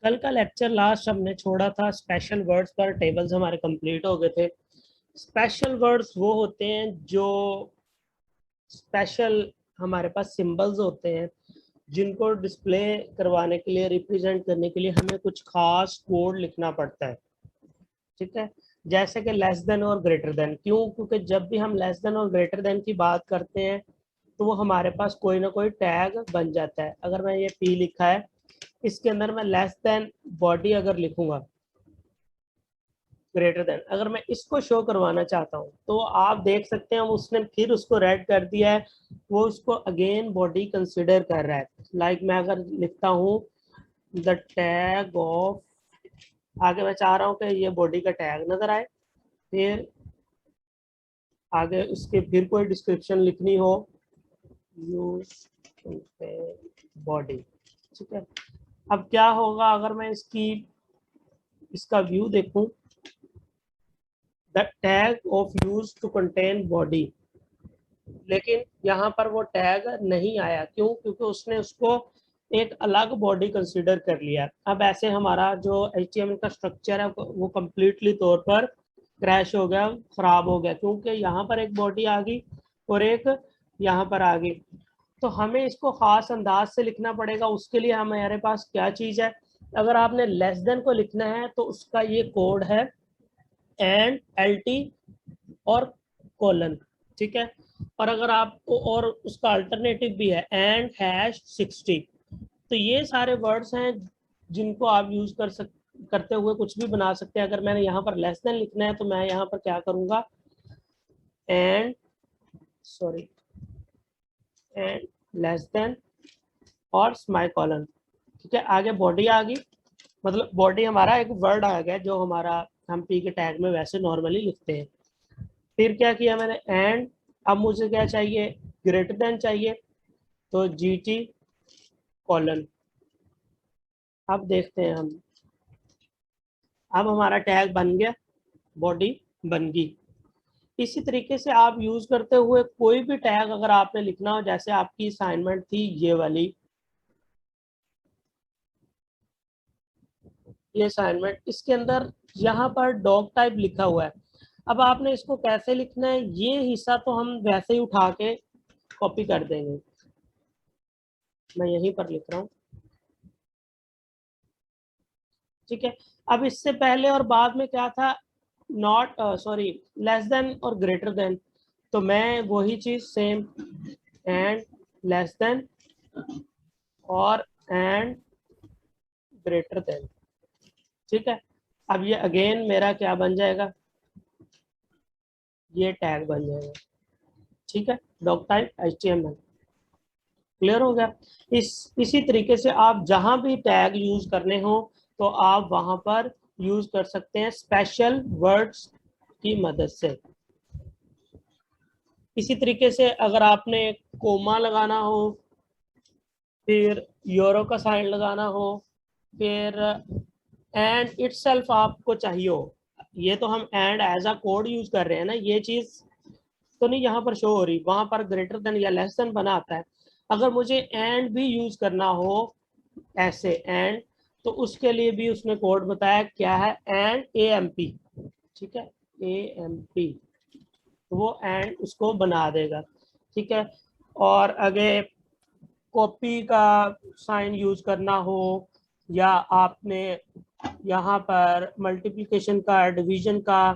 कल का lecture last हमने छोड़ा था स्पेशल वर्ड्स पर। टेबल्स हमारे कंप्लीट हो गए थे। स्पेशल वर्ड्स वो होते हैं जो स्पेशल हमारे पास सिंबल्स होते हैं, जिनको डिस्प्ले करवाने के लिए, रिप्रेजेंट करने के लिए हमें कुछ खास कोड लिखना पड़ता है। ठीक है, जैसे कि लेस देन और ग्रेटर देन। क्यों? क्योंकि जब भी हम लेस देन और ग्रेटर देन की बात करते हैं तो वो हमारे पास कोई ना कोई टैग बन जाता है। अगर मैं ये पी लिखा है, इसके अंदर मैं लेस देन बॉडी अगर लिखूंगा, ग्रेटर देन, अगर मैं इसको शो करवाना चाहता हूँ तो आप देख सकते हैं उसने फिर उसको रेड कर दिया है, वो उसको अगेन बॉडी कंसिडर कर रहा है। लाइक मैं अगर लिखता हूँ द टैग ऑफ, आगे मैं चाह रहा हूँ कि ये बॉडी का टैग नजर आए, फिर आगे उसके फिर कोई डिस्क्रिप्शन लिखनी हो, यूज बॉडी। ठीक है, अब क्या होगा अगर मैं इसका व्यू देखूं, the tag of use to contain body, लेकिन यहाँ पर वो टैग नहीं आया। क्यों? क्योंकि उसने उसको एक अलग बॉडी कंसीडर कर लिया। अब ऐसे हमारा जो HTML का स्ट्रक्चर है वो कम्प्लीटली तौर पर क्रैश हो गया, खराब हो गया, क्योंकि यहाँ पर एक बॉडी आ गई और एक यहाँ पर आ गई। तो हमें इसको खास अंदाज से लिखना पड़ेगा। उसके लिए हमारे पास क्या चीज़ है, अगर आपने लेस देन को लिखना है तो उसका ये कोड है एंड LT और कोलन। ठीक है, और अगर आपको, और उसका अल्टरनेटिव भी है एंड #60। तो ये सारे वर्ड्स हैं जिनको आप यूज करते हुए कुछ भी बना सकते हैं। अगर मैंने यहाँ पर लेस देन लिखना है तो मैं यहाँ पर क्या करूँगा, एंड एंड लेस देन और स्माई कॉलन। ठीक है, आगे बॉडी आ गई, मतलब बॉडी हमारा एक वर्ड आ गया जो हमारा हम पी के टैग में वैसे नॉर्मली लिखते हैं। फिर क्या किया मैंने, एंड, अब मुझे क्या चाहिए, ग्रेटर देन चाहिए, तो GT कॉलन। अब देखते हैं हम, अब हमारा टैग बन गया, बॉडी बन गई। इसी तरीके से आप यूज करते हुए कोई भी टैग अगर आपने लिखना हो, जैसे आपकी असाइनमेंट थी ये वाली, ये असाइनमेंट, इसके अंदर यहाँ पर डॉग टाइप लिखा हुआ है। अब आपने इसको कैसे लिखना है, ये हिस्सा तो हम वैसे ही उठा के कॉपी कर देंगे। मैं यहीं पर लिख रहा हूँ। ठीक है, अब इससे पहले और बाद में क्या था, नॉट सॉरी लेस देन और ग्रेटर देन, तो मैं वही चीज सेम, एंड लेस देन और एंड ग्रेटर देन। ठीक है, अब ये अगेन मेरा क्या बन जाएगा, ये टैग बन जाएगा। ठीक है, डॉग टाइप HTML। क्लियर हो गया? इसी तरीके से आप जहां भी टैग यूज करने हो तो आप वहां पर यूज कर सकते हैं स्पेशल वर्ड्स की मदद से। इसी तरीके से अगर आपने कोमा लगाना हो, फिर यूरो का साइन लगाना हो, फिर एंड इटसेल्फ आपको चाहिए हो, ये तो हम and as a code use कर रहे हैं ना, ये चीज तो नहीं यहाँ पर शो हो रही, वहां पर ग्रेटर देन या लेस देन बना आता है। अगर मुझे एंड भी यूज करना हो ऐसे एंड, तो उसके लिए भी उसने कोड बताया, क्या है, एंड AMP। ठीक है, AMP, तो वो एंड उसको बना देगा। ठीक है, और अगर कॉपी का साइन यूज करना हो, या आपने यहाँ पर मल्टीप्लिकेशन का, डिवीजन का,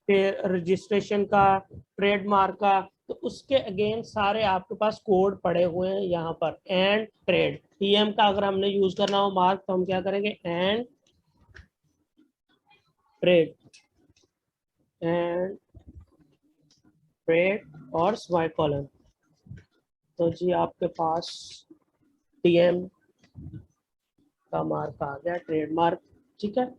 फिर रजिस्ट्रेशन का, ट्रेडमार्क का, तो उसके अगेन सारे आपके पास कोड पड़े हुए हैं यहाँ पर। एंड ट्रेड, TM का अगर हमने यूज करना हो मार्क, तो हम क्या करेंगे, एंड ट्रेड, एंड ट्रेड और स्माई कॉलम। तो जी आपके पास TM का मार्क आ गया, ट्रेडमार्क। ठीक है,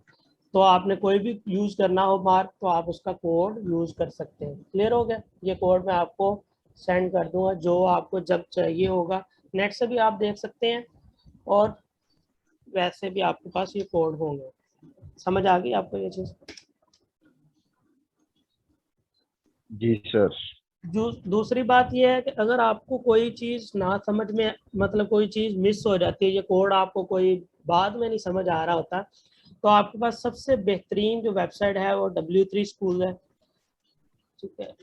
तो आपने कोई भी यूज करना हो मार्क तो आप उसका कोड यूज कर सकते हैं। क्लियर हो गया? ये कोड मैं आपको सेंड कर दूंगा, जो आपको जब चाहिए होगा नेट से भी आप देख सकते हैं, और वैसे भी आपके पास ये कोड होंगे। समझ आ गई आपको ये चीज? जी सर। दूसरी बात ये है कि अगर आपको कोई चीज ना समझ में, मतलब कोई चीज मिस हो जाती है, ये कोड आपको कोई बाद में नहीं समझ आ रहा होता, तो आपके पास सबसे बेहतरीन जो वेबसाइट है वो W3 स्कूल है। ठीक है,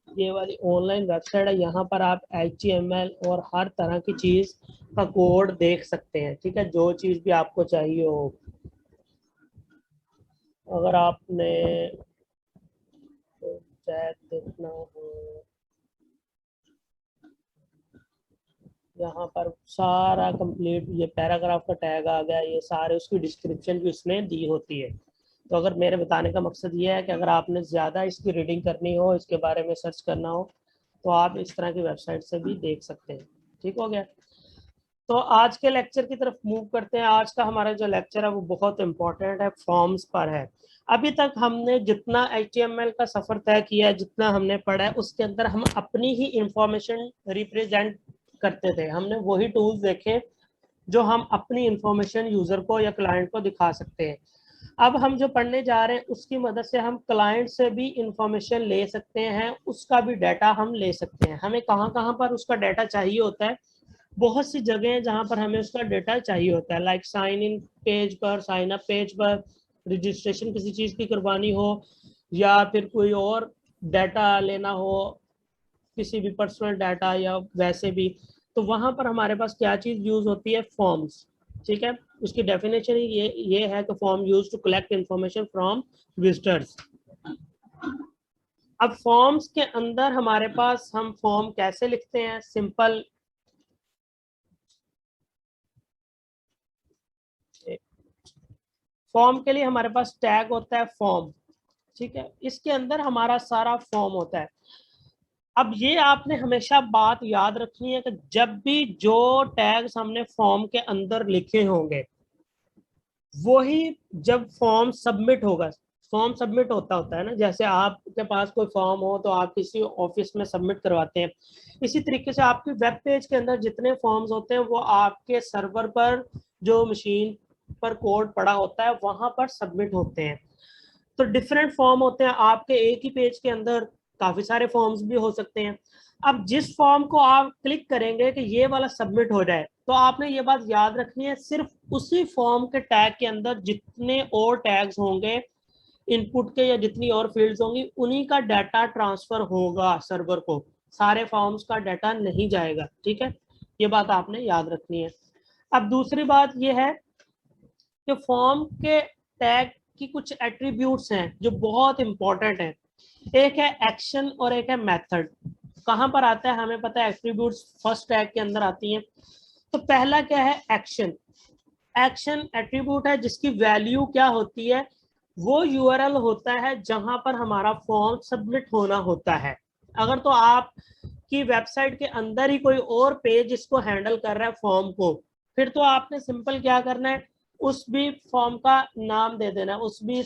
ये वाली ऑनलाइन वेबसाइट है, यहाँ पर आप HTML और हर तरह की चीज का कोड देख सकते हैं। ठीक है, जो चीज भी आपको चाहिए हो। अगर आपने टैग देखना हो, यहाँ पर सारा कंप्लीट ये पैराग्राफ का टैग आ गया, ये सारे उसकी डिस्क्रिप्शन भी उसने दी होती है। तो अगर मेरे बताने का मकसद ये है कि अगर आपने ज़्यादा इसकी रीडिंग करनी हो, इसके बारे में सर्च करना हो, तो आप इस तरह की वेबसाइट से भी देख सकते हैं। ठीक हो गया, तो आज के लेक्चर की तरफ मूव करते हैं। आज का हमारा जो लेक्चर है वो बहुत इंपॉर्टेंट है, फॉर्म्स पर है। अभी तक हमने जितना HTML का सफर तय किया है, जितना हमने पढ़ा है, उसके अंदर हम अपनी ही इंफॉर्मेशन रिप्रेजेंट करते थे। हमने वही टूल्स देखे जो हम अपनी इंफॉर्मेशन यूजर को या क्लाइंट को दिखा सकते हैं। अब हम जो पढ़ने जा रहे हैं उसकी मदद से हम क्लाइंट से भी इंफॉर्मेशन ले सकते हैं, उसका भी डाटा हम ले सकते हैं। हमें कहाँ कहाँ पर उसका डाटा चाहिए होता है, बहुत सी जगह हैं जहां पर हमें उसका डेटा चाहिए होता है, लाइक साइन इन पेज पर, साइन अप पेज पर, रजिस्ट्रेशन किसी चीज की करवानी हो, या फिर कोई और डाटा लेना हो, किसी भी पर्सनल डाटा या वैसे भी, तो वहां पर हमारे पास क्या चीज यूज होती है, फॉर्म्स। ठीक है, उसकी डेफिनेशन ये है कि form use to collect information from visitors. अब फॉर्म्स के अंदर हमारे पास हम फॉर्म कैसे लिखते हैं, सिंपल फॉर्म के लिए हमारे पास टैग होता है फॉर्म। ठीक है, इसके अंदर हमारा सारा फॉर्म होता है। अब ये आपने हमेशा बात याद रखनी है कि जब भी जो टैग्स हमने फॉर्म के अंदर लिखे होंगे, वही जब फॉर्म सबमिट होगा, फॉर्म सबमिट होता है ना, जैसे आपके पास कोई फॉर्म हो तो आप किसी ऑफिस में सबमिट करवाते हैं, इसी तरीके से आपके वेब पेज के अंदर जितने फॉर्म्स होते हैं वो आपके सर्वर पर, जो मशीन पर कोड पड़ा होता है, वहां पर सबमिट होते हैं। तो डिफरेंट फॉर्म होते हैं आपके, एक ही पेज के अंदर काफी सारे फॉर्म्स भी हो सकते हैं। अब जिस फॉर्म को आप क्लिक करेंगे कि ये वाला सबमिट हो जाए, तो आपने ये बात याद रखनी है, सिर्फ उसी फॉर्म के टैग के अंदर जितने और टैग्स होंगे इनपुट के, या जितनी और फील्ड्स होंगी, उन्हीं का डाटा ट्रांसफर होगा सर्वर को, सारे फॉर्म्स का डाटा नहीं जाएगा। ठीक है, ये बात आपने याद रखनी है। अब दूसरी बात ये है कि फॉर्म के टैग की कुछ एट्रीब्यूट्स हैं जो बहुत इंपॉर्टेंट है। एक है एक्शन और एक है मेथड। कहां पर आता है हमें पता है, एट्रीब्यूट्स फर्स्ट टैग के अंदर आती हैं। तो पहला क्या है, एक्शन। एक्शन एट्रीब्यूट है जिसकी वैल्यू क्या होती है, वो यूआरएल होता है जहां पर हमारा फॉर्म सबमिट होना होता है। अगर तो आप की वेबसाइट के अंदर ही कोई और पेज इसको हैंडल कर रहा है फॉर्म को, फिर तो आपने सिंपल क्या करना है, उस भी फॉर्म का नाम दे देना है, उस भी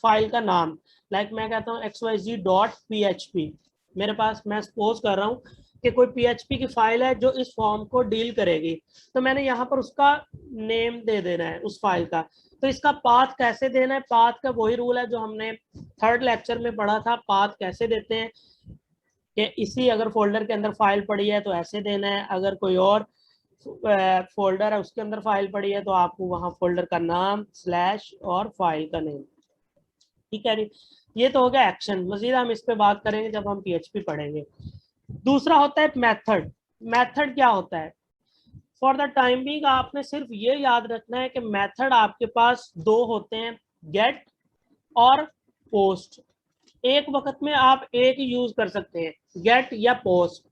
फाइल का नाम। लाइक मैं कहता हूँ xyz.php, मेरे पास, मैं सपोज कर रहा हूँ कि कोई PHP की फाइल है जो इस फॉर्म को डील करेगी, तो मैंने यहाँ पर उसका नेम दे देना है उस फाइल का। तो इसका पाथ कैसे देना है, पाथ का वही रूल है जो हमने थर्ड लेक्चर में पढ़ा था। पाथ कैसे देते हैं कि इसी अगर फोल्डर के अंदर फाइल पड़ी है तो ऐसे देना है, अगर कोई और फोल्डर है उसके अंदर फाइल पड़ी है तो आपको वहां फोल्डर का नाम स्लैश और फाइल का नेम। ठीक है, ये तो हो गया एक्शन। मजीद हम इस पे बात करेंगे जब हम PHP पढ़ेंगे। दूसरा होता है मेथड। मेथड क्या होता है, फॉर द टाइम बिंग आपने सिर्फ ये याद रखना है कि मेथड आपके पास दो होते हैं, गेट और पोस्ट। एक वक्त में आप एक ही यूज कर सकते हैं, गेट या पोस्ट।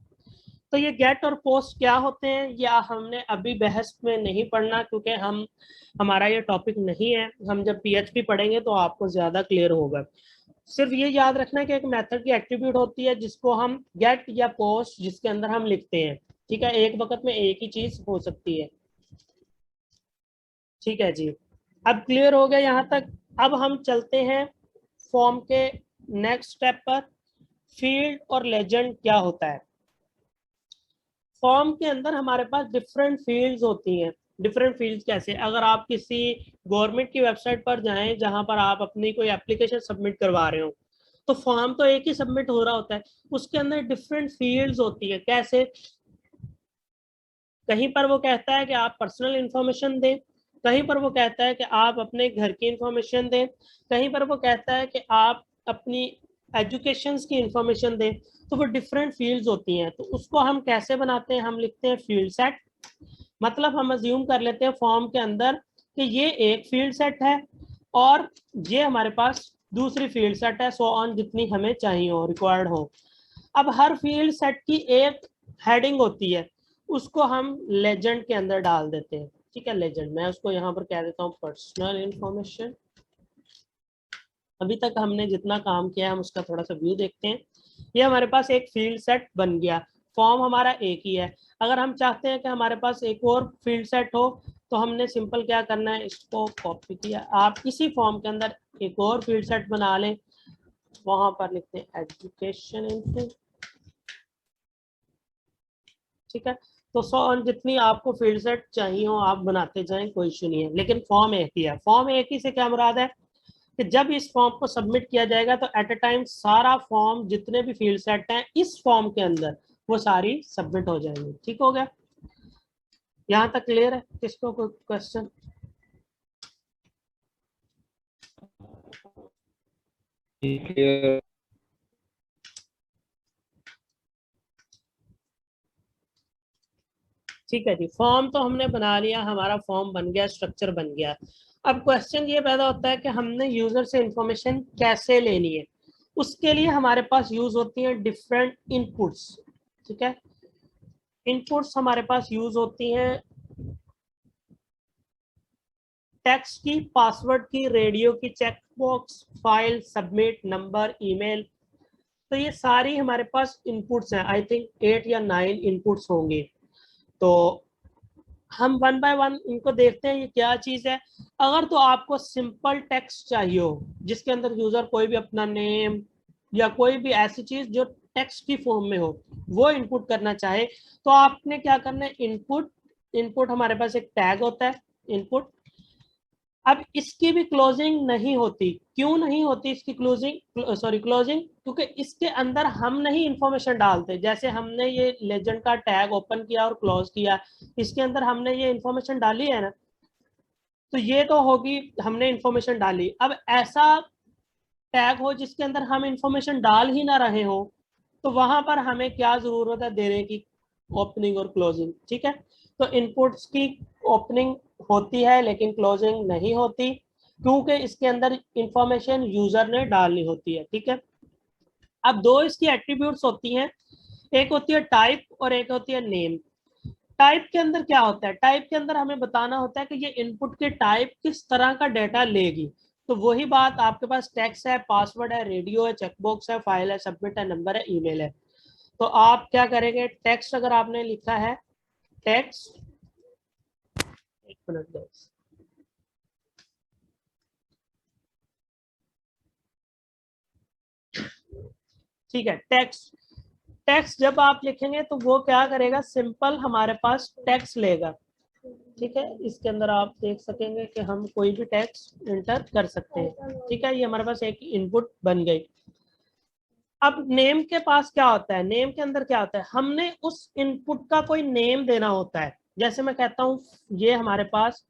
तो ये गेट और पोस्ट क्या होते हैं, या हमने अभी बहस में नहीं पढ़ना, क्योंकि हमारा ये टॉपिक नहीं है। हम जब PHP पढ़ेंगे तो आपको ज्यादा क्लियर होगा। सिर्फ ये याद रखना है कि एक मेथड की एट्रीब्यूट होती है जिसको हम गेट या पोस्ट, जिसके अंदर हम लिखते हैं। ठीक है, एक वक्त में एक ही चीज हो सकती है। ठीक है जी, अब क्लियर हो गया यहाँ तक। अब हम चलते हैं फॉर्म के नेक्स्ट स्टेप पर। फील्ड और लेजेंड क्या होता है। फॉर्म के अंदर हमारे पास डिफरेंट फील्ड्स होती हैं। डिफरेंट फील्ड्स कैसे, अगर आप किसी गवर्नमेंट की वेबसाइट पर जाएं जहां पर आप अपनी कोई एप्लीकेशन सबमिट करवा रहे हो, तो फॉर्म तो एक ही सबमिट हो रहा होता है, उसके अंदर डिफरेंट फील्ड्स होती है। कैसे? कहीं पर वो कहता है कि आप पर्सनल इंफॉर्मेशन दें, कहीं पर वो कहता है कि आप अपने घर की इंफॉर्मेशन दें, कहीं पर वो कहता है कि आप अपनी एजुकेशन की इंफॉर्मेशन दें। तो वो डिफरेंट फील्ड्स होती हैं। तो उसको हम कैसे बनाते हैं? हम लिखते हैं फील्ड सेट। मतलब हम अज्यूम कर लेते हैं फॉर्म के अंदर कि ये एक फील्ड सेट है और ये हमारे पास दूसरी फील्ड सेट है, सो ऑन जितनी हमें चाहिए हो, रिक्वायर्ड हो। अब हर फील्ड सेट की एक हेडिंग होती है, उसको हम लेजेंड के अंदर डाल देते हैं। ठीक है, लेजेंड, मैं उसको यहाँ पर कह देता हूँ पर्सनल इंफॉर्मेशन। अभी तक हमने जितना काम किया है हम उसका थोड़ा सा व्यू देखते हैं। ये हमारे पास एक फील्ड सेट बन गया। फॉर्म हमारा एक ही है। अगर हम चाहते हैं कि हमारे पास एक और फील्ड सेट हो, तो हमने सिंपल क्या करना है, इसको कॉपी किया, आप इसी फॉर्म के अंदर एक और फील्ड सेट बना लें। वहां पर लिखते हैं एजुकेशन इनफो। ठीक है, तो जितनी आपको फील्ड सेट चाहिए हो आप बनाते जाएं, कोई इशू नहीं है। लेकिन फॉर्म एक ही है। फॉर्म एक ही से क्या मुराद है कि जब इस फॉर्म को सबमिट किया जाएगा तो एट अ टाइम सारा फॉर्म, जितने भी फील्ड सेट हैं इस फॉर्म के अंदर, वो सारी सबमिट हो जाएंगी। ठीक हो गया? यहाँ तक क्लियर है? किसको कोई क्वेश्चन? क्लियर। ठीक है जी, फॉर्म तो हमने बना लिया, हमारा फॉर्म बन गया, स्ट्रक्चर बन गया। अब क्वेश्चन ये पैदा होता है कि हमने यूजर से इंफॉर्मेशन कैसे लेनी है। उसके लिए हमारे पास यूज होती हैं डिफरेंट इनपुट्स। ठीक है, इनपुट्स हमारे पास यूज होती हैं टेक्स्ट की, पासवर्ड की, रेडियो की, check box, file, submit, number, email. तो ये सारी हमारे पास इनपुट्स हैं। आई थिंक 8 या 9 इनपुट्स होंगे। तो हम वन बाय वन इनको देखते हैं ये क्या चीज है। अगर तो आपको सिंपल टेक्स्ट चाहिए हो जिसके अंदर यूजर कोई भी अपना नेम या कोई भी ऐसी चीज जो टेक्स्ट की फॉर्म में हो वो इनपुट करना चाहे, तो आपने क्या करना है, इनपुट। इनपुट हमारे पास एक टैग होता है, इनपुट। अब इसकी भी क्लोजिंग नहीं होती। क्यों नहीं होती इसकी क्लोजिंग, सॉरी क्लोजिंग? क्योंकि इसके अंदर हम नहीं इंफॉर्मेशन डालते। जैसे हमने ये लेजेंड का टैग ओपन किया और क्लोज किया, इसके अंदर हमने ये इंफॉर्मेशन डाली है ना, तो ये तो होगी, हमने इंफॉर्मेशन डाली। अब ऐसा टैग हो जिसके अंदर हम इंफॉर्मेशन डाल ही ना रहे हो, तो वहां पर हमें क्या जरूरत है देने की, ओपनिंग और क्लोजिंग। ठीक है, तो इनपुट्स की ओपनिंग होती है लेकिन क्लोजिंग नहीं होती, क्योंकि इसके अंदर इंफॉर्मेशन यूजर ने डालनी होती है। ठीक है, अब दो इसकी एट्रीब्यूट्स होती हैं, एक होती है टाइप और एक होती है नेम। टाइप के अंदर क्या होता है? टाइप के अंदर हमें बताना होता है कि ये इनपुट के टाइप किस तरह का डेटा लेगी। तो वही बात, आपके पास टेक्स्ट है, पासवर्ड है, रेडियो है, चेकबॉक्स है, फाइल है, सबमिट है, नंबर है, ईमेल है। तो आप क्या करेंगे, टेक्स्ट अगर आपने लिखा है, टेक्स्ट, एक मिनट गाइस, ठीक है, टेक्स्ट। टेक्स्ट जब आप लिखेंगे तो वो क्या करेगा, सिंपल हमारे पास टेक्स्ट लेगा। ठीक है, इसके अंदर आप देख सकेंगे कि हम कोई भी टेक्स्ट इंटर कर सकते हैं। ठीक है, ये हमारे पास एक इनपुट बन गई। अब नेम के पास क्या होता है, नेम के अंदर क्या होता है, हमने उस इनपुट का कोई नेम देना होता है। जैसे मैं कहता हूँ ये हमारे पास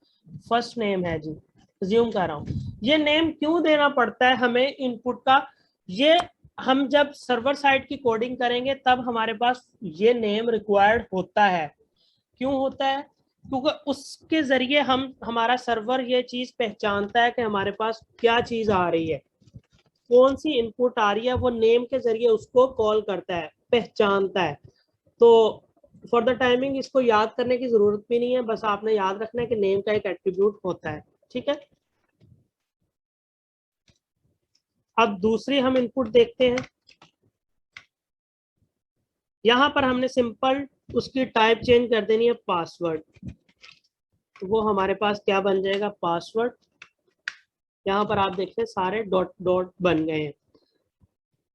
फर्स्ट नेम है जी, ज्यूम कर रहा हूँ। ये नेम क्यों देना पड़ता है हमें इनपुट का? ये हम जब सर्वर साइड की कोडिंग करेंगे तब हमारे पास ये नेम रिक्वायर्ड होता है। क्यों होता है? क्योंकि उसके जरिए हम, हमारा सर्वर ये चीज पहचानता है कि हमारे पास क्या चीज आ रही है, कौन सी इनपुट आ रही है, वो नेम के जरिए उसको कॉल करता है, पहचानता है। तो फॉर द टाइमिंग इसको याद करने की जरूरत भी नहीं है, बस आपने याद रखना है कि नेम का एक एट्रीब्यूट होता है। ठीक है, अब दूसरी हम इनपुट देखते हैं। यहां पर हमने सिंपल उसकी टाइप चेंज कर देनी है पासवर्ड। तो वो हमारे पास क्या बन जाएगा, पासवर्ड। यहाँ पर आप देखते हैं सारे डॉट डॉट बन गए हैं।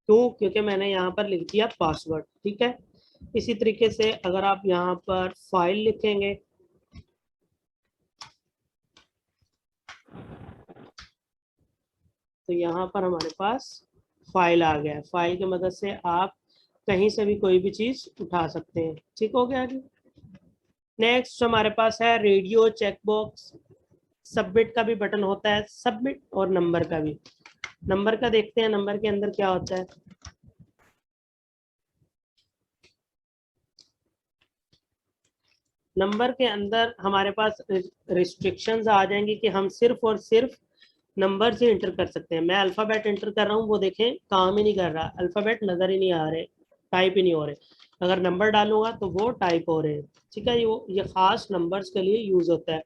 क्यों? क्योंकि मैंने यहाँ पर लिख दिया पासवर्ड। ठीक है, इसी तरीके से अगर आप यहाँ पर फाइल लिखेंगे, तो यहाँ पर हमारे पास फाइल आ गया। फाइल की मदद से आप कहीं से भी कोई भी चीज उठा सकते हैं। ठीक हो गया जी। नेक्स्ट हमारे पास है रेडियो चेकबॉक्स। सबमिट का भी बटन होता है, सबमिट और नंबर का भी। नंबर का देखते हैं, नंबर के अंदर क्या होता है। नंबर के अंदर हमारे पास रिस्ट्रिक्शंस आ जाएंगी कि हम सिर्फ और सिर्फ नंबर से इंटर कर सकते हैं। मैं अल्फाबेट इंटर कर रहा हूँ, वो देखें काम ही नहीं कर रहा, अल्फाबेट नजर ही नहीं आ रहे, टाइप ही नहीं हो रहे। अगर नंबर डालूंगा तो वो टाइप हो रहे हैं। ठीक है, ये खास नंबर्स के लिए यूज होता है।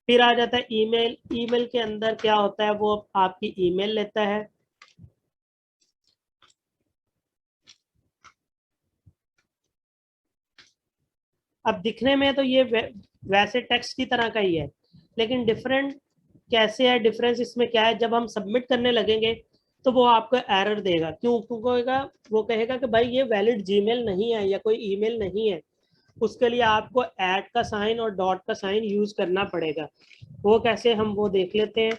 फिर आ जाता है ईमेल। ईमेल के अंदर क्या होता है, वो आपकी ईमेल लेता है। अब दिखने में तो ये वैसे टेक्स्ट की तरह का ही है, लेकिन डिफरेंट कैसे है, डिफरेंस इसमें क्या है, जब हम सबमिट करने लगेंगे तो वो आपको एरर देगा। क्यों कहेगा, वो कहेगा कि भाई ये वैलिड जीमेल नहीं है या कोई ईमेल नहीं है। उसके लिए आपको ऐट का साइन और डॉट का साइन यूज करना पड़ेगा। वो कैसे, हम वो देख लेते हैं।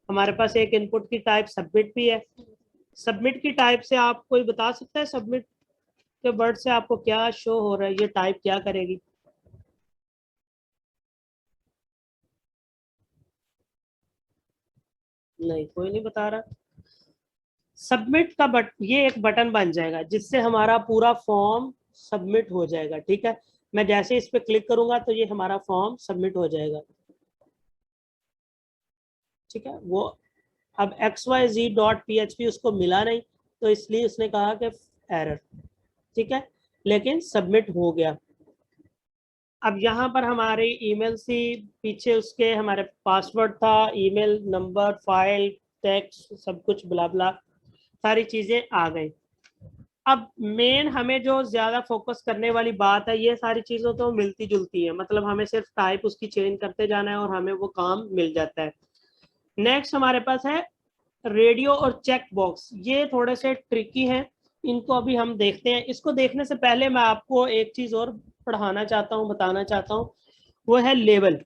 हमारे पास एक इनपुट की टाइप सबमिट भी है। सबमिट की टाइप से आप कोई बता सकता है, सबमिट के वर्ड से आपको क्या शो हो रहा है, ये टाइप क्या करेगी। नहीं, कोई नहीं बता रहा। सबमिट का ये एक बटन बन जाएगा जिससे हमारा पूरा फॉर्म सबमिट हो जाएगा। ठीक है, मैं जैसे इस पे क्लिक करूंगा तो ये हमारा फॉर्म सबमिट हो जाएगा। ठीक है, वो अब xyz.php उसको मिला नहीं, तो इसलिए उसने कहा कि एरर। ठीक है, लेकिन सबमिट हो गया। अब यहाँ पर हमारे ईमेल से पीछे उसके हमारे पासवर्ड था, ईमेल नंबर, फाइल, टेक्स्ट, सब कुछ ब्ला ब्ला, सारी चीजें आ गई। अब मेन हमें जो ज्यादा फोकस करने वाली बात है, ये सारी चीजों तो मिलती जुलती है, मतलब हमें सिर्फ टाइप उसकी चेंज करते जाना है और हमें वो काम मिल जाता है। नेक्स्ट हमारे पास है रेडियो और चेक बॉक्स। ये थोड़े से ट्रिकी हैं, इनको अभी हम देखते हैं। इसको देखने से पहले मैं आपको एक चीज और पढ़ाना चाहता हूँ, बताना चाहता हूँ, वो है लेबल।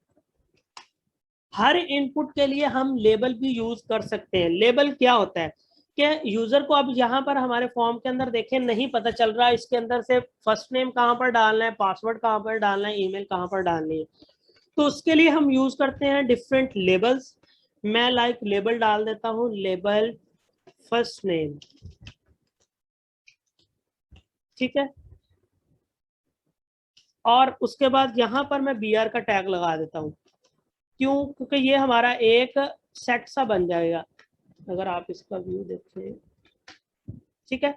हर इनपुट के लिए हम लेबल भी यूज कर सकते हैं। लेबल क्या होता है कि यूजर को अब यहाँ पर हमारे फॉर्म के अंदर देखें, नहीं पता चल रहा इसके अंदर से फर्स्ट नेम कहाँ पर डालना है, पासवर्ड कहाँ पर डालना है, ईमेल कहाँ पर डालनी है। तो उसके लिए हम यूज करते हैं डिफरेंट लेबल्स। मैं लेबल डाल देता हूँ, लेबल फर्स्ट नेम। ठीक है, और उसके बाद यहाँ पर मैं br का टैग लगा देता हूँ। क्यों, क्योंकि ये हमारा एक सेट सा बन जाएगा। अगर आप इसका व्यू देखें, ठीक है,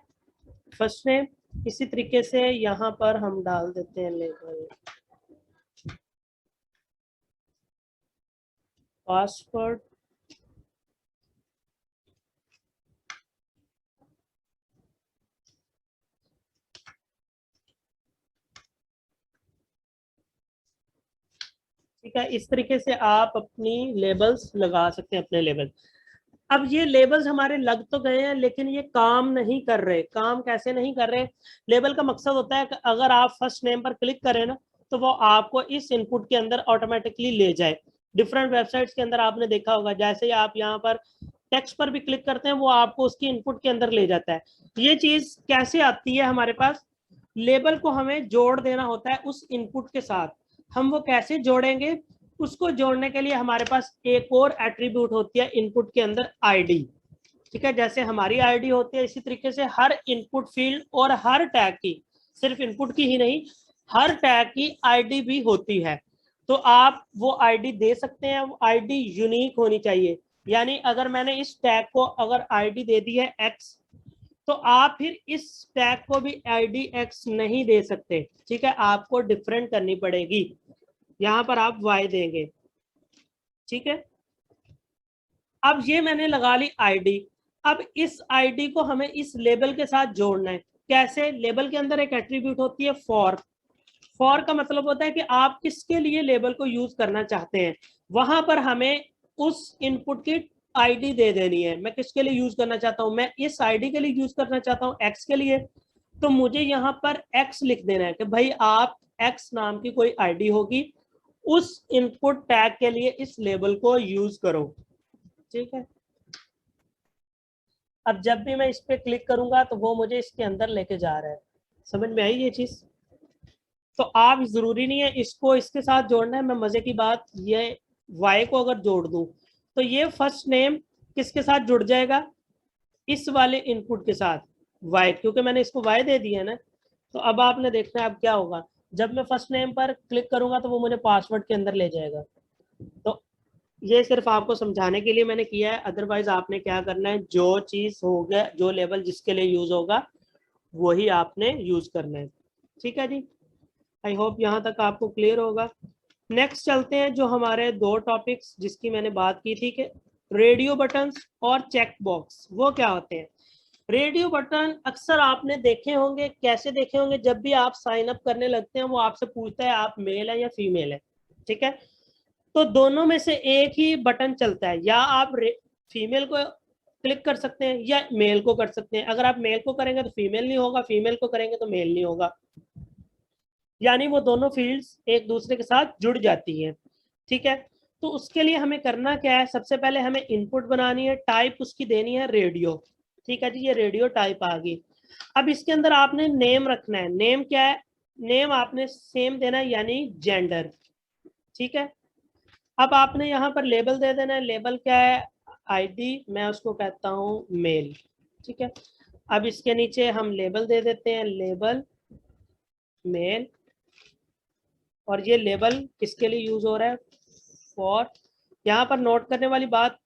फर्स्ट नेम। इसी तरीके से यहाँ पर हम डाल देते हैं लेबल पासवर्ड। ठीक है, इस तरीके से आप अपनी लेबल्स लगा सकते हैं, अपने लेबल। अब ये लेबल्स हमारे लग तो गए हैं, लेकिन ये काम नहीं कर रहे। काम कैसे नहीं कर रहे, लेबल का मकसद होता है कि अगर आप फर्स्ट नेम पर क्लिक करें ना, तो वो आपको इस इनपुट के अंदर ऑटोमेटिकली ले जाए। डिफरेंट वेबसाइट्स के अंदर आपने देखा होगा, जैसे ही आप यहाँ पर टेक्स्ट पर भी क्लिक करते हैं, वो आपको उसकी इनपुट के अंदर ले जाता है। ये चीज कैसे आती है हमारे पास, लेबल को हमें जोड़ देना होता है उस इनपुट के साथ। हम वो कैसे जोड़ेंगे, उसको जोड़ने के लिए हमारे पास एक और एट्रीब्यूट होती है इनपुट के अंदर, आईडी। ठीक है, जैसे हमारी आईडी होती है, इसी तरीके से हर इनपुट फील्ड और हर टैग की, सिर्फ इनपुट की ही नहीं, हर टैग की आईडी भी होती है। तो आप वो आईडी दे सकते हैं, वो आईडी यूनिक होनी चाहिए। यानी अगर मैंने इस टैग को अगर आईडी दे दी है एक्स, तो आप फिर इस टैग को भी आईडी एक्स नहीं दे सकते। ठीक है, आपको डिफरेंट करनी पड़ेगी। यहाँ पर आप वाई देंगे। ठीक है, अब ये मैंने लगा ली आईडी। अब इस आईडी को हमें इस लेबल के साथ जोड़ना है। कैसे, लेबल के अंदर एक एट्रीब्यूट होती है फॉर। फॉर का मतलब होता है कि आप किसके लिए लेबल को यूज करना चाहते हैं, वहां पर हमें उस इनपुट की आईडी दे देनी है। मैं किसके लिए यूज करना चाहता हूं, मैं इस आईडी के लिए यूज करना चाहता हूं, एक्स के लिए। तो मुझे यहाँ पर एक्स लिख देना है कि भाई आप एक्स नाम की कोई आईडी होगी, उस इनपुट टैग के लिए इस लेबल को यूज करो। ठीक है, अब जब भी मैं इस पे क्लिक करूंगा तो वो मुझे इसके अंदर लेके जा रहा है। समझ में आई ये चीज? तो आप जरूरी नहीं है इसको इसके साथ जोड़ना है। मैं मजे की बात, ये वाई को अगर जोड़ दूं तो ये फर्स्ट नेम किसके साथ जुड़ जाएगा? इस वाले इनपुट के साथ, वाई, क्योंकि मैंने इसको वाई दे दिया है ना। तो अब आपने देखना है अब क्या होगा। जब मैं फर्स्ट नेम पर क्लिक करूंगा तो वो मुझे पासवर्ड के अंदर ले जाएगा। तो ये सिर्फ आपको समझाने के लिए मैंने किया है, अदरवाइज आपने क्या करना है, जो चीज होगा, जो लेबल जिसके लिए यूज होगा वही आपने यूज करना है। ठीक है जी, आई होप यहाँ तक आपको क्लियर होगा। नेक्स्ट चलते हैं, जो हमारे दो टॉपिक्स जिसकी मैंने बात की थी कि रेडियो बटन्स और चेक बॉक्स, वो क्या होते हैं। रेडियो बटन अक्सर आपने देखे होंगे, कैसे देखे होंगे, जब भी आप साइन अप करने लगते हैं वो आपसे पूछता है आप मेल है या फीमेल है। ठीक है, तो दोनों में से एक ही बटन चलता है, या आप फीमेल को क्लिक कर सकते हैं या मेल को कर सकते हैं। अगर आप मेल को करेंगे तो फीमेल नहीं होगा, फीमेल को करेंगे तो मेल नहीं होगा, यानी वो दोनों फील्ड्स एक दूसरे के साथ जुड़ जाती हैं। ठीक है, तो उसके लिए हमें करना क्या है, सबसे पहले हमें इनपुट बनानी है, टाइप उसकी देनी है रेडियो। ठीक है जी, ये रेडियो टाइप आ गई। अब इसके अंदर आपने नेम रखना है। नेम क्या है? नेम आपने सेम देना है, यानी जेंडर। ठीक है, अब आपने यहाँ पर लेबल दे देना है। लेबल क्या है? आईडी, मैं उसको कहता हूँ मेल। ठीक है, अब इसके नीचे हम लेबल दे देते हैं, लेबल मेल। और ये लेबल किसके लिए यूज हो रहा है? फॉर। यहाँ पर नोट करने वाली बात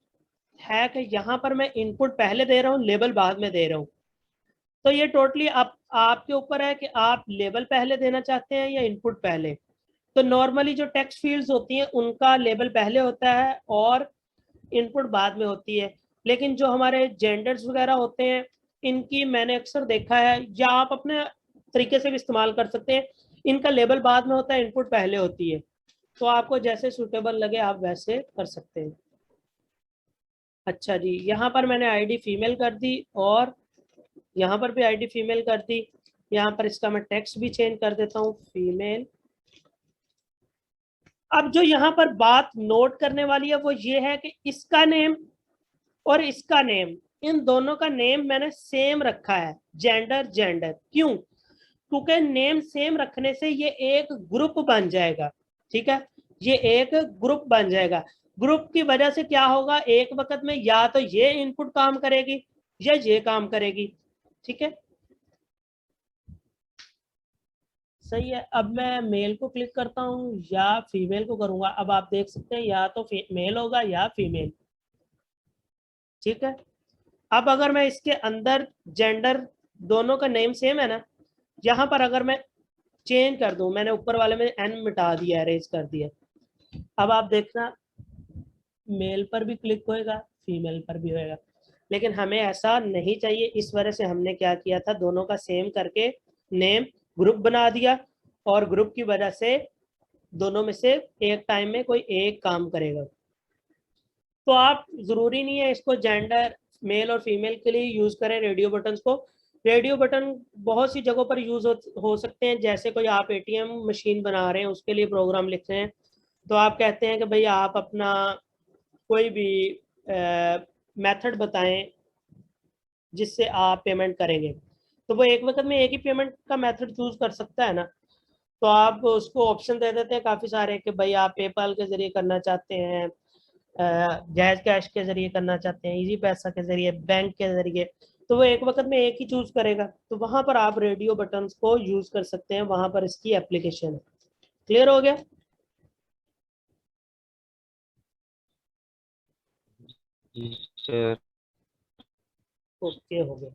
है कि यहाँ पर मैं इनपुट पहले दे रहा हूँ, लेबल बाद में दे रहा हूँ। तो ये टोटली आपके ऊपर है कि आप लेबल पहले देना चाहते हैं या इनपुट पहले। तो नॉर्मली जो टेक्स्ट फील्ड्स होती हैं उनका लेबल पहले होता है और इनपुट बाद में होती है। लेकिन जो हमारे जेंडर्स वगैरह होते हैं इनकी मैंने अक्सर देखा है, या आप अपने तरीके से भी इस्तेमाल कर सकते हैं, इनका लेबल बाद में होता है, इनपुट पहले होती है। तो आपको जैसे सूटेबल लगे आप वैसे कर सकते हैं। अच्छा जी, यहाँ पर मैंने आईडी फीमेल कर दी और यहाँ पर भी आईडी फीमेल कर दी। यहाँ पर इसका मैं टेक्स्ट भी चेंज कर देता हूँ, फीमेल। अब जो यहाँ पर बात नोट करने वाली है वो ये है कि इसका नेम और इसका नेम, इन दोनों का नेम मैंने सेम रखा है, जेंडर जेंडर। क्यों? क्योंकि नेम सेम रखने से ये एक ग्रुप बन जाएगा। ठीक है, ये एक ग्रुप बन जाएगा। ग्रुप की वजह से क्या होगा, एक वक्त में या तो ये इनपुट काम करेगी या ये काम करेगी। ठीक है, सही है। अब मैं मेल को क्लिक करता हूँ या फीमेल को करूंगा, अब आप देख सकते हैं या तो मेल होगा या फीमेल। ठीक है, अब अगर मैं इसके अंदर जेंडर, दोनों का नेम सेम है ना, यहाँ पर अगर मैं चेंज कर दूं, मैंने ऊपर वाले में एन मिटा दिया, अरेज कर दिया। अब आप देखना मेल पर भी क्लिक होएगा, फीमेल पर भी होएगा, लेकिन हमें ऐसा नहीं चाहिए। इस वजह से हमने क्या किया था, दोनों का सेम करके नेम ग्रुप बना दिया, और ग्रुप की वजह से दोनों में से एक टाइम में कोई एक काम करेगा। तो आप जरूरी नहीं है इसको जेंडर मेल और फीमेल के लिए यूज करें रेडियो बटन को। रेडियो बटन बहुत सी जगहों पर यूज हो सकते हैं, जैसे कोई आप एटीएम मशीन बना रहे हैं उसके लिए प्रोग्राम लिख रहे हैं, तो आप कहते हैं कि भाई आप अपना कोई भी मेथड बताएं जिससे आप पेमेंट करेंगे, तो वो एक वक्त में एक ही पेमेंट का मेथड चूज कर सकता है ना। तो आप उसको ऑप्शन दे देते हैं काफ़ी सारे कि भाई आप पेपाल के ज़रिए करना चाहते हैं, जैज कैश के ज़रिए करना चाहते हैं, इजी पैसा के ज़रिए, बैंक के ज़रिए, तो वो एक वक्त में एक ही चूज़ करेगा। तो वहाँ पर आप रेडियो बटन्स को यूज़ कर सकते हैं, वहाँ पर इसकी एप्लीकेशन है। क्लियर हो गया? सर। ओके, हो गया।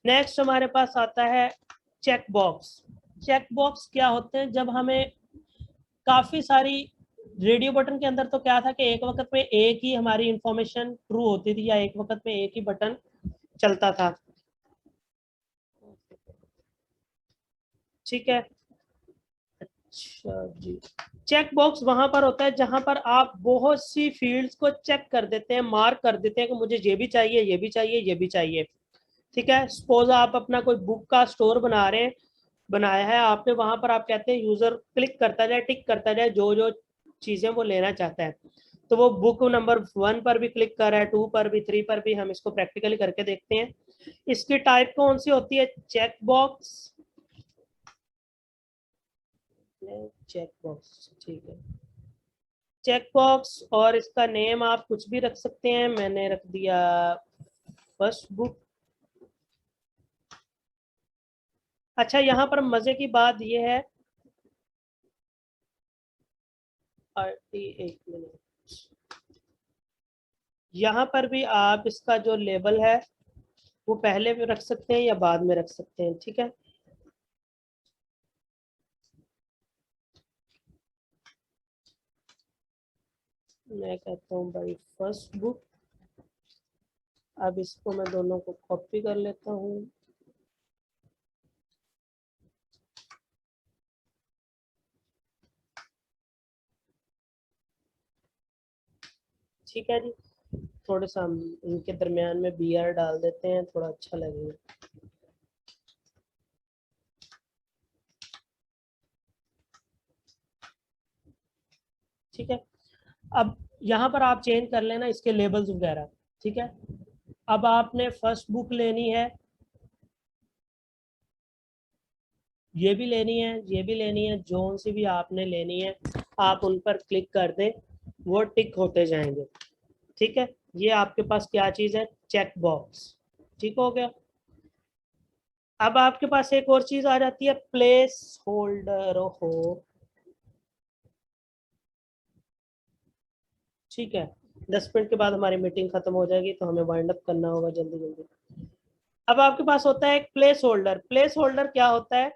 नेक्स्ट हमारे पास आता है चेक बॉक्स। चेक बॉक्स क्या होते हैं, जब हमें काफ़ी सारी, रेडियो बटन के अंदर तो क्या था कि एक वक्त में एक ही हमारी इंफॉर्मेशन ट्रू होती थी, या एक वक्त में एक ही बटन चलता था। ठीक है, अच्छा जी। चेक बॉक्स वहां पर होता है जहां पर आप बहुत सी फील्ड्स को चेक कर देते हैं, मार्क कर देते हैं कि मुझे ये भी चाहिए, ये भी चाहिए, ये भी चाहिए। ठीक है, सपोज आप अपना कोई बुक का स्टोर बना रहे हैं, बनाया है आपने, वहां पर आप कहते हैं यूजर क्लिक करता जाए, टिक करता जाए जो जो चीजें वो लेना चाहता है। तो वो बुक नंबर 1 पर भी क्लिक कर रहा है, 2 पर भी, 3 पर भी। हम इसको प्रैक्टिकली करके देखते हैं। इसकी टाइप कौन सी होती है? चेक बॉक्स, चेक बॉक्स, ठीक है, चेक बॉक्स। और इसका नेम आप कुछ भी रख सकते हैं, मैंने रख दिया फर्स्ट बुक। अच्छा, यहाँ पर मजे की बात ये है, 38 मिनट, यहाँ पर भी आप इसका जो लेबल है वो पहले भी रख सकते हैं या बाद में रख सकते हैं, ठीक है। मैं कहता हूँ भाई फर्स्ट बुक। अब इसको मैं दोनों को कॉपी कर लेता हूँ। ठीक है जी, थोड़ा सा हम इनके दरमियान में BR डाल देते हैं, थोड़ा अच्छा लगेगा। ठीक है, अब यहाँ पर आप चेंज कर लेना इसके लेबल्स वगैरह, ठीक है। अब आपने फर्स्ट बुक लेनी है, ये भी लेनी है, ये भी लेनी है, जोन सी भी आपने लेनी है, आप उन पर क्लिक कर दें, वो टिक होते जाएंगे, ठीक है। ये आपके पास क्या चीज है? चेक बॉक्स, ठीक हो गया। अब आपके पास एक और चीज आ जाती है, प्लेस होल्डर हो, ठीक है। 10 मिनट के बाद हमारी मीटिंग खत्म हो जाएगी, तो हमें वाइंड अप करना होगा जल्दी जल्दी। अब आपके पास होता है एक प्लेस होल्डर। प्लेस होल्डर क्या होता है?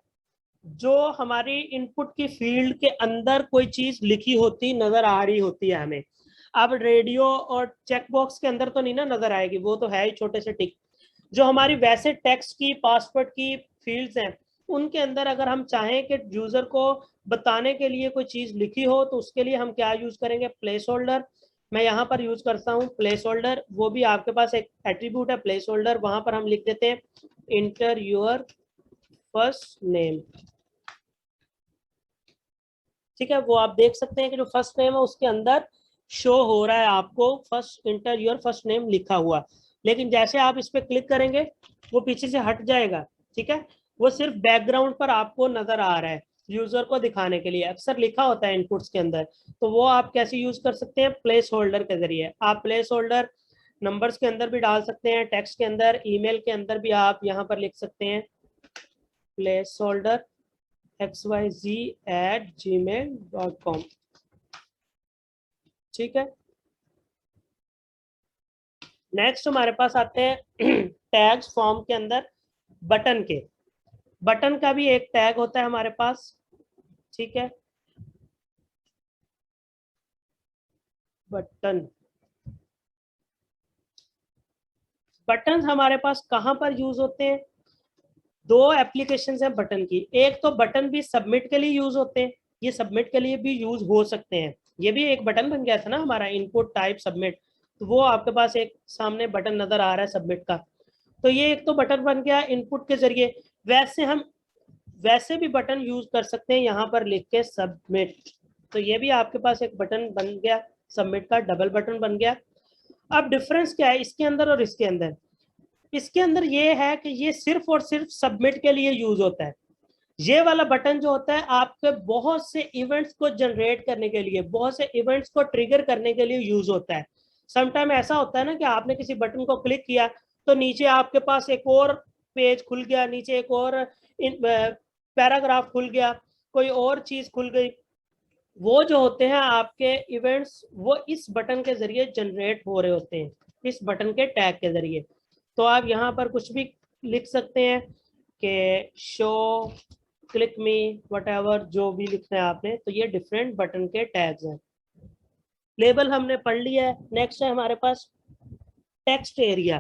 जो हमारी इनपुट की फील्ड के अंदर कोई चीज लिखी होती नजर आ रही होती है हमें। अब रेडियो और चेक बॉक्स के अंदर तो नहीं ना नजर आएगी, वो तो है ही छोटे से टिक। जो हमारी वैसे टेक्स्ट की, पासवर्ड की फील्ड्स हैं, उनके अंदर अगर हम चाहें कि यूजर को बताने के लिए कोई चीज लिखी हो, तो उसके लिए हम क्या यूज करेंगे? Place holder. मैं यहाँ पर यूज करता हूँ प्लेस होल्डर। वो भी आपके पास एक एट्रीब्यूट है प्लेस होल्डर, वहां पर हम लिख देते हैं इंटर योर फर्स्ट नेम, ठीक है। वो आप देख सकते हैं कि जो फर्स्ट नेम है उसके अंदर शो हो रहा है आपको first, inter your first name लिखा हुआ। लेकिन जैसे आप इस पर क्लिक करेंगे वो पीछे से हट जाएगा, ठीक है। वो सिर्फ बैकग्राउंड पर आपको नजर आ रहा है यूजर को दिखाने के लिए, अक्सर लिखा होता है इनपुट्स के अंदर। तो वो आप कैसे यूज कर सकते हैं? प्लेस होल्डर के जरिए। आप प्लेस होल्डर नंबर्स के अंदर भी डाल सकते हैं, टेक्स्ट के अंदर, ईमेल के अंदर भी आप यहाँ पर लिख सकते हैं प्लेस होल्डर xyz@gmail.com, ठीक है। नेक्स्ट हमारे पास आते हैं टैग्स फॉर्म के अंदर बटन के। बटन का भी एक टैग होता है हमारे पास, ठीक है। बटन, बटन हमारे पास कहां पर यूज होते हैं? दो एप्लीकेशन है बटन की। एक तो बटन भी सबमिट के लिए यूज होते हैं, ये सबमिट के लिए भी यूज हो सकते हैं। ये भी एक बटन बन गया था ना हमारा, इनपुट टाइप सबमिट। तो वो आपके पास एक सामने बटन नजर आ रहा है सबमिट का, तो ये एक तो बटन बन गया इनपुट के जरिए। वैसे हम वैसे भी बटन यूज कर सकते हैं, यहाँ पर लिख के सबमिट, तो ये भी आपके पास एक बटन बन गया, सबमिट का डबल बटन बन गया। अब डिफरेंस क्या है इसके अंदर और इसके अंदर? इसके अंदर ये है कि ये सिर्फ और सिर्फ सबमिट के लिए यूज होता है। ये वाला बटन जो होता है आपके बहुत से इवेंट्स को जनरेट करने के लिए, बहुत से इवेंट्स को ट्रिगर करने के लिए यूज होता है। समटाइम ऐसा होता है ना कि आपने किसी बटन को क्लिक किया तो नीचे आपके पास एक और पेज खुल गया, नीचे एक और पैराग्राफ खुल गया, कोई और चीज खुल गई। वो जो होते हैं आपके इवेंट्स, वो इस बटन के जरिए जनरेट हो रहे होते हैं, इस बटन के टैग के जरिए। तो आप यहाँ पर कुछ भी लिख सकते हैं कि शो, क्लिक मी, वट जो भी लिखना है आपने। तो ये डिफरेंट बटन के टैग्स हैं। लेबल हमने पढ़ लिया है। नेक्स्ट है हमारे पास टेक्स्ट एरिया।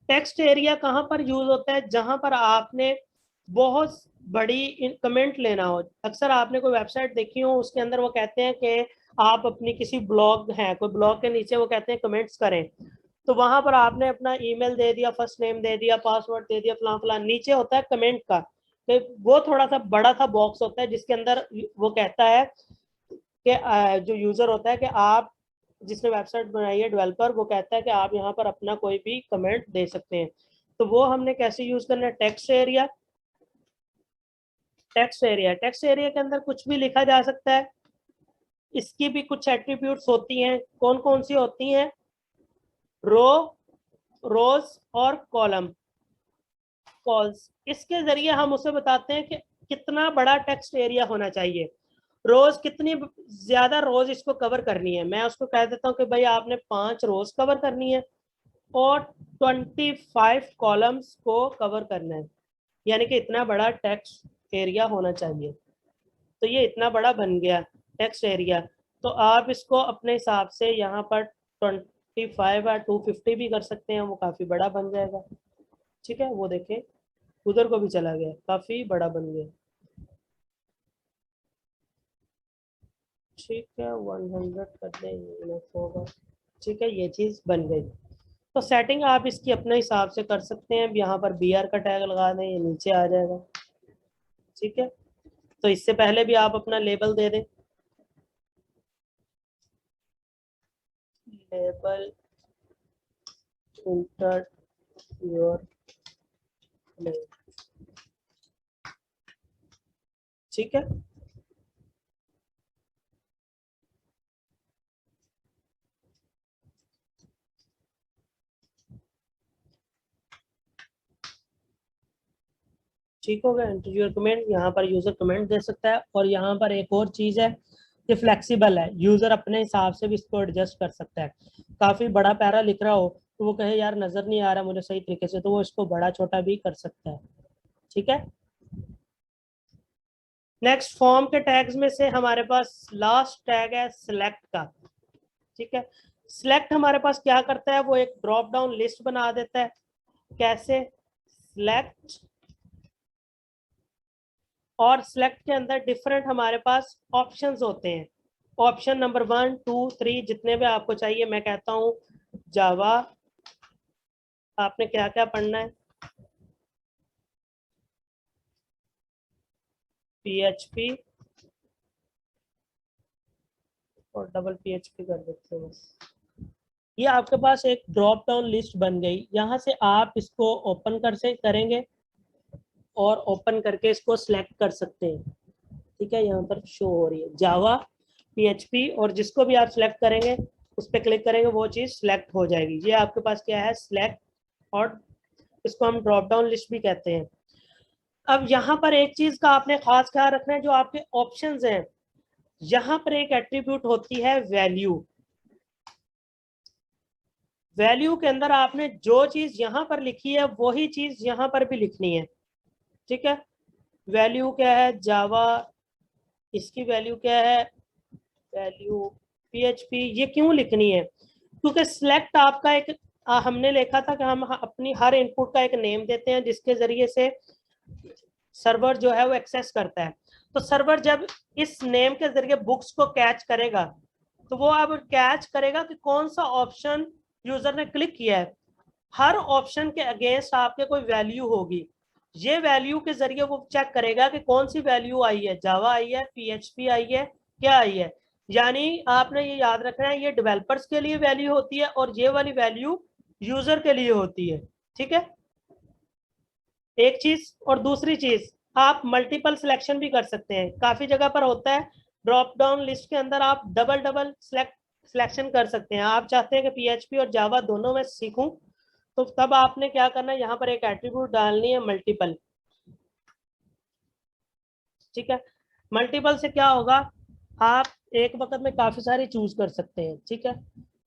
टेक्स्ट एरिया कहाँ पर यूज होता है? जहां पर आपने बहुत बड़ी कमेंट लेना हो। अक्सर आपने कोई वेबसाइट देखी हो, उसके अंदर वो कहते हैं कि आप अपनी किसी ब्लॉग है, कोई ब्लॉग के नीचे वो कहते हैं कमेंट्स करें। तो वहां पर आपने अपना ईमेल दे दिया, फर्स्ट नेम दे दिया, पासवर्ड दे दिया, फलां फलां, नीचे होता है कमेंट का। तो वो थोड़ा सा बड़ा सा बॉक्स होता है जिसके अंदर वो कहता है कि जो यूजर होता है कि आप जिसने वेबसाइट बनाई है डेवलपर, वो कहता है कि आप यहाँ पर अपना कोई भी कमेंट दे सकते हैं। तो वो हमने कैसे यूज करना है, text area. Text area, text area के अंदर कुछ भी लिखा जा सकता है। इसकी भी कुछ एट्रीब्यूट्स होती हैं, कौन कौन सी होती हैं, रो, रोज और कॉलम, कॉल्स। इसके जरिए हम उसे बताते हैं कि कितना बड़ा टेक्स्ट एरिया होना चाहिए, रोज कितनी ज्यादा रोज इसको कवर करनी है। मैं उसको कह देता हूँ कि भाई आपने 5 रोज कवर करनी है और 25 कॉलम्स को कवर करना है, यानी कि इतना बड़ा टेक्स्ट एरिया होना चाहिए। तो ये इतना बड़ा बन गया टेक्स्ट एरिया। तो आप इसको अपने हिसाब से यहाँ पर 25 या 250 भी कर सकते हैं, वो काफ़ी बड़ा बन जाएगा। ठीक है, वो देखें उधर को भी चला गया, काफ़ी बड़ा बन गया। ठीक है, 100 कर दें होगा। ठीक है, ये चीज़ बन गई। तो सेटिंग आप इसकी अपने हिसाब से कर सकते हैं। यहाँ पर BR का टैग लगा दें, ये नीचे आ जाएगा। ठीक है, तो इससे पहले भी आप अपना लेबल दे दें, लेबल इंटर योर नेम। ठीक है, ठीक हो गया। एंटर योर कमेंट, यहाँ पर यूजर कमेंट दे सकता है। और यहाँ पर एक और चीज है, ये फ्लेक्सिबल है, यूजर अपने हिसाब से भी इसको एडजस्ट कर सकता है। काफी बड़ा पैरा लिख रहा हो तो वो कहे यार नजर नहीं आ रहा मुझे सही तरीके से, तो वो इसको बड़ा छोटा भी कर सकता है। ठीक है, नेक्स्ट फॉर्म के टैग्स में से हमारे पास लास्ट टैग है सिलेक्ट का। ठीक है, सिलेक्ट हमारे पास क्या करता है, वो एक ड्रॉप डाउन लिस्ट बना देता है। कैसे, सिलेक्ट, और सिलेक्ट के अंदर डिफरेंट हमारे पास ऑप्शंस होते हैं। ऑप्शन नंबर 1, 2, 3 जितने भी आपको चाहिए। मैं कहता हूँ जावा, आपने क्या क्या पढ़ना है, PHP और डबल PHP कर देते हैं बस। ये आपके पास एक ड्रॉप डाउन लिस्ट बन गई। यहाँ से आप इसको ओपन कर से करेंगे और ओपन करके इसको सिलेक्ट कर सकते हैं। ठीक है, यहाँ पर शो हो रही है जावा, PHP, और जिसको भी आप सिलेक्ट करेंगे उस पर क्लिक करेंगे वो चीज़ सिलेक्ट हो जाएगी। ये आपके पास क्या है, सिलेक्ट, और इसको हम ड्रॉप डाउन लिस्ट भी कहते हैं। अब यहाँ पर एक चीज का आपने खास ख्याल रखना है, जो आपके ऑप्शंस हैं, यहाँ पर एक एट्रीब्यूट होती है वैल्यू। वैल्यू के अंदर आपने जो चीज यहाँ पर लिखी है वही चीज यहाँ पर भी लिखनी है। ठीक है, वैल्यू क्या है, जावा, इसकी वैल्यू क्या है, वैल्यू PHP। ये क्यों लिखनी है, क्योंकि सिलेक्ट आपका एक हमने लिखा था कि हम अपनी हर इनपुट का एक नेम देते हैं जिसके जरिए से सर्वर जो है वो एक्सेस करता है। तो सर्वर जब इस नेम के जरिए बुक्स को कैच करेगा, तो वो अब कैच करेगा कि कौन सा ऑप्शन यूजर ने क्लिक किया है। हर ऑप्शन के अगेंस्ट आपके कोई वैल्यू होगी, ये वैल्यू के जरिए वो चेक करेगा कि कौन सी वैल्यू आई है, जावा आई है, PHP आई है, क्या आई है। यानी आपने ये याद रखना है, ये डेवलपर्स के लिए वैल्यू होती है और ये वाली वैल्यू यूजर के लिए होती है। ठीक है, एक चीज। और दूसरी चीज, आप मल्टीपल सिलेक्शन भी कर सकते हैं। काफी जगह पर होता है ड्रॉप डाउन लिस्ट के अंदर आप डबल डबल सिलेक्शन कर सकते हैं। आप चाहते हैं कि PHP और जावा दोनों में सीखूं, तो तब आपने क्या करना है, यहाँ पर एक एट्रीब्यूट डालनी है मल्टीपल। ठीक है, मल्टीपल से क्या होगा, आप एक वक्त में काफी सारी चूज कर सकते हैं। ठीक है,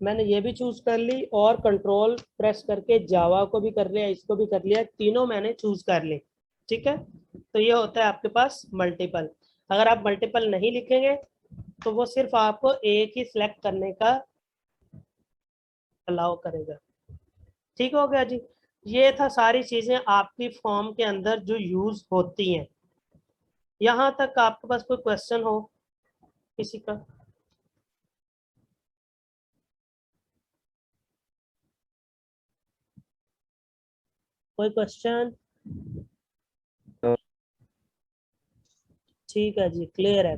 मैंने ये भी चूज कर ली और कंट्रोल प्रेस करके जावा को भी कर लिया, इसको भी कर लिया, तीनों मैंने चूज कर ली। ठीक है, तो ये होता है आपके पास मल्टीपल। अगर आप मल्टीपल नहीं लिखेंगे तो वो सिर्फ आपको एक ही सिलेक्ट करने का अलाउ करेगा। ठीक हो गया जी, ये था सारी चीजें आपकी फॉर्म के अंदर जो यूज होती हैं। यहाँ तक आपके पास कोई क्वेश्चन हो किसी का? कोई क्वेश्चन? तो ठीक है जी, क्लियर है।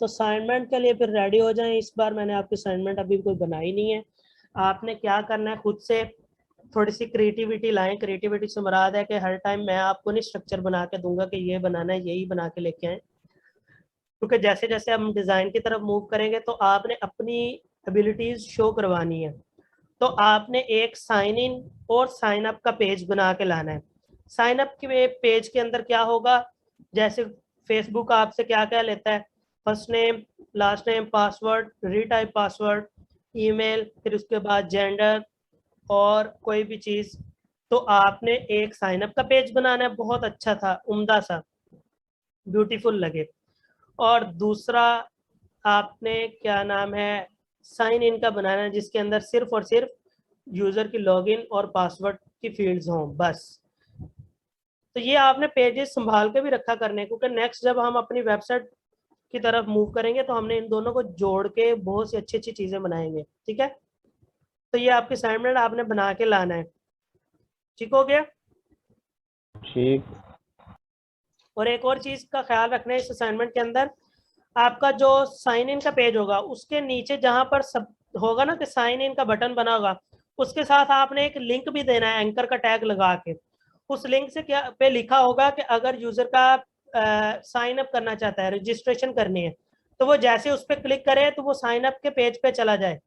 तो असाइनमेंट के लिए फिर रेडी हो जाएं। इस बार मैंने आपकी असाइनमेंट अभी कोई बनाई नहीं है। आपने क्या करना है, खुद से थोड़ी सी क्रिएटिविटी लाएं। क्रिएटिविटी से मुराद है कि हर टाइम मैं आपको नहीं स्ट्रक्चर बना के दूंगा कि ये बनाना है, यही बना के लेके आए, क्योंकि जैसे जैसे हम डिज़ाइन की तरफ मूव करेंगे तो आपने अपनी एबिलिटीज शो करवानी है। तो आपने एक साइन इन और साइन अप का पेज बना के लाना है। साइन अप के पेज के अंदर क्या होगा, जैसे फेसबुक आपसे क्या क्या लेता है, first name, last name, password, retype password, email, फिर उसके बाद जेंडर और कोई भी चीज़। तो आपने एक साइन अप का पेज बनाना है, बहुत अच्छा था, उम्दा सा, ब्यूटीफुल लगे। और दूसरा आपने क्या नाम है, साइन इन का बनाना है, जिसके अंदर सिर्फ और सिर्फ यूजर की लॉगिन और पासवर्ड की फील्ड्स हों बस। तो ये आपने पेजेस संभाल के भी रखा करने, क्योंकि नेक्स्ट जब हम अपनी वेबसाइट की तरफ मूव करेंगे तो हमने इन दोनों को जोड़ के बहुत सी अच्छी अच्छी चीजें बनाएंगे। ठीक है, तो ये आपकी असाइनमेंट आपने बना के लाना है। ठीक हो गया? ठीक। और एक और चीज का ख्याल रखना है इस असाइनमेंट के अंदर, आपका जो साइन इन का पेज होगा उसके नीचे जहां पर सब होगा ना कि साइन इन का बटन बना होगा, उसके साथ आपने एक लिंक भी देना है एंकर का टैग लगा के। उस लिंक से क्या पे लिखा होगा कि अगर यूजर का साइन अप करना चाहता है, रजिस्ट्रेशन करनी है, तो वो जैसे उस पर क्लिक करे तो वो साइन अप के पेज पे चला जाए।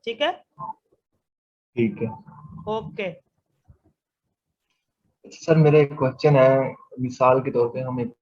ठीक है? ठीक है ओके। सर, मेरा एक क्वेश्चन है। मिसाल के तौर पे हम एक